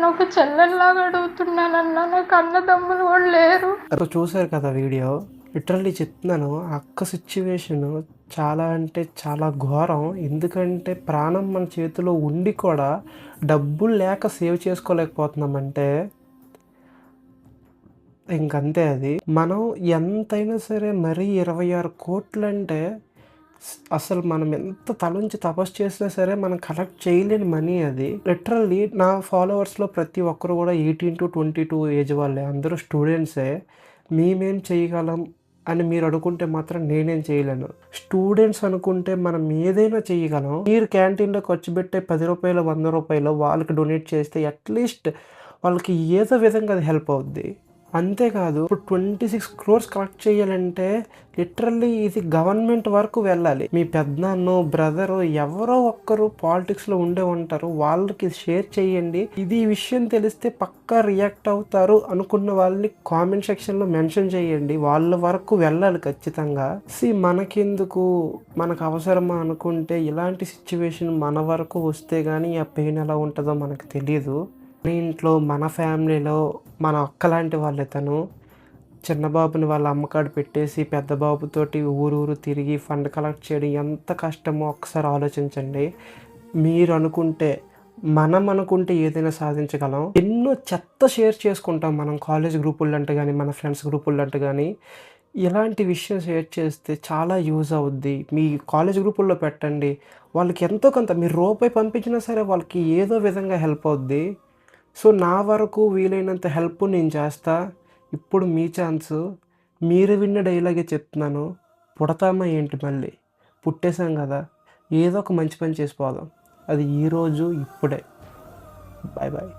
ఒక చెల్లెల్లాగా అడుగుతున్నానన్నా, నాకు అన్నదమ్ములు కూడా లేరు. చూసారు కదా వీడియో. లిటరల్లీ చెప్తున్నాను, అక్క సిచ్యువేషన్ చాలా అంటే చాలా ఘోరం. ఎందుకంటే ప్రాణం మన చేతిలో ఉండి కూడా డబ్బులు లేక సేవ్ చేసుకోలేకపోతున్నామంటే ఇంకంతే. అది మనం ఎంతైనా సరే మరీ 26 కోట్లు అంటే అసలు మనం ఎంత తలంచి తపస్సు చేసినా సరే మనం కలెక్ట్ చేయలేని మనీ అది. లిటరల్లీ నా ఫాలోవర్స్లో ప్రతి ఒక్కరు కూడా 18 to 22 ఏజ్ వాళ్ళే, అందరూ స్టూడెంట్సే. మేమేం చేయగలం అని మీరు అనుకుంటే మాత్రం నేనేం చేయలేను. స్టూడెంట్స్ అనుకుంటే మనం ఏదైనా చేయగలం. మీరు క్యాంటీన్లో ఖర్చు పెట్టే 10 రూపాయలు 100 రూపాయలు వాళ్ళకి డొనేట్ చేస్తే అట్లీస్ట్ వాళ్ళకి ఏదో విధంగా అది హెల్ప్ అవుద్ది. అంతేకాదు, ఇప్పుడు 26 crores కలెక్ట్ చేయాలంటే లిటరల్లీ ఇది గవర్నమెంట్ వరకు వెళ్ళాలి. మీ పెద్దనాన్నో బ్రదరు ఎవరో ఒక్కరు పాలిటిక్స్లో ఉండే ఉంటారు, వాళ్ళకి షేర్ చేయండి. ఇది ఈ విషయం తెలిస్తే పక్కా రియాక్ట్ అవుతారు అనుకున్న వాళ్ళని కామెంట్ సెక్షన్లో మెన్షన్ చేయండి. వాళ్ళ వరకు వెళ్ళాలి ఖచ్చితంగా. మనకెందుకు, మనకు అవసరమా అనుకుంటే ఇలాంటి సిచ్యువేషన్ మన వరకు వస్తే కానీ ఆ పెయిన్ ఎలా ఉంటుందో మనకు తెలియదు. మన ఇంట్లో మన ఫ్యామిలీలో మన అక్కలాంటి వాళ్ళే తను. చిన్న బాబుని వాళ్ళ అమ్మకాడు పెట్టేసి పెద్ద బాబుతోటి ఊరూరు తిరిగి ఫండ్ కలెక్ట్ చేయడం ఎంత కష్టమో ఒకసారి ఆలోచించండి. మీరు అనుకుంటే, మనం అనుకుంటే ఏదైనా సాధించగలం. ఎన్నో చెత్త షేర్ చేసుకుంటాం మనం కాలేజ్ గ్రూపుల్లో అంటే కానీ, మన ఫ్రెండ్స్ గ్రూపుల్లో అంటే కానీ. ఇలాంటి విషయం షేర్ చేస్తే చాలా యూజ్ అవుద్ది. మీ కాలేజ్ గ్రూపుల్లో పెట్టండి. వాళ్ళకి ఎంతో కొంత మీరు రూపాయి పంపించినా సరే వాళ్ళకి ఏదో విధంగా హెల్ప్ అవుద్ది. నా వరకు వీలైనంత హెల్ప్ నేను చేస్తా. ఇప్పుడు మీ ఛాన్సు. మీరు విన్న డైలాగే చెప్తున్నాను. పుడతామా ఏంటి మళ్ళీ? పుట్టేసాం కదా, ఏదో ఒక మంచి పని చేసి పోదాం. అది ఈరోజు ఇప్పుడే. Bye bye.